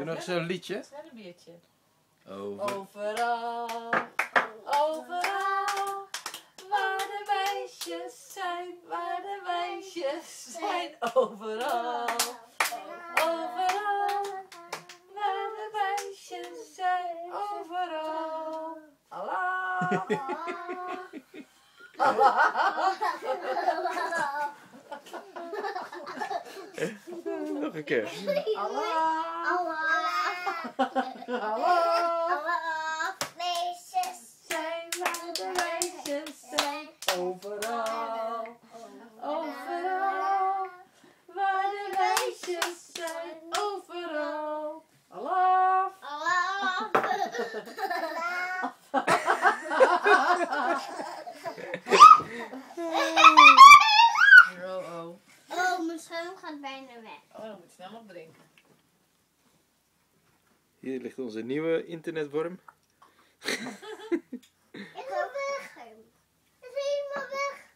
Doe nog eens een liedje. Snel een biertje. Overal, Overal, waar de meisjes zijn, waar de meisjes zijn. Overal, overal, waar de meisjes zijn. Overal. Allah. nog een keer. Allah. Allah. Zijn waar de meisjes zijn. Overal, overal, waar de meisjes zijn. Overal. Allah. Oh, mijn scherm gaat bijna weg. Oh, dan moet je snel opdrinken. Hier ligt onze nieuwe internetworm. Ik ga weg. Het is helemaal weg.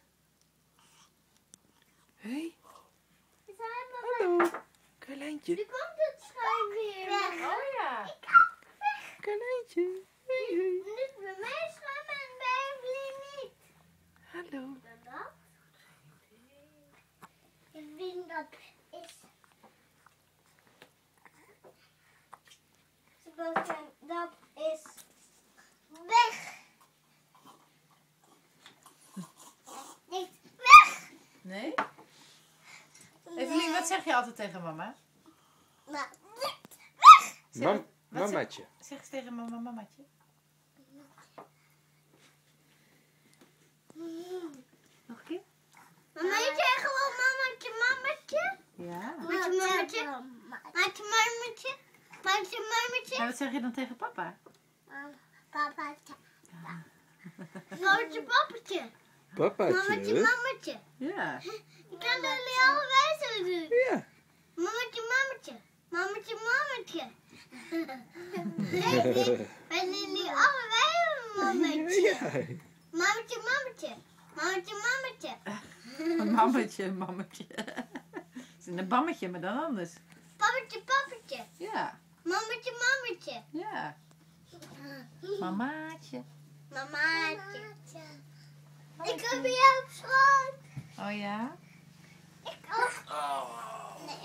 Hey, Het is helemaal weg. hallo. Carlijntje. Nu komt het schuim weer weg. Oh ja. Carlijntje. Hey, hey. Nu bij mij schuim en bij jullie niet. Hallo. Dat? Ik vind dat is... Sebastian, dat is weg. Niet weg. Nee? Evelien, wat zeg je altijd tegen mama? Maar Zeg, Mamaatje. Zeg eens tegen mama, mamaatje. Nog een keer? mama, je zegt gewoon mamaatje, mamaatje. Ja. Maatje, mamaatje. Maatje, mamaatje. Maatje, mamaatje. En wat zeg je dan tegen papa? Papaatje. Maatje, papatje. Papaatje. Mamaatje, mamaatje. Ja. Ik kan jullie allebei zo doen. Ja. Mamaatje, mamaatje. Mamaatje, mamaatje. Willen jullie allebei een mamaatje? Ja. Mamaatje, mamaatje. Mamaatje, mamaatje. Mammetje, mammetje. Het is een bammetje, maar dan anders. Papatje, papatje. Ja. Mamaatje, mamaatje. Ja. Mamaatje. Mamaatje. Ik heb jou op schoot. Oh ja? Ik ook. Nee,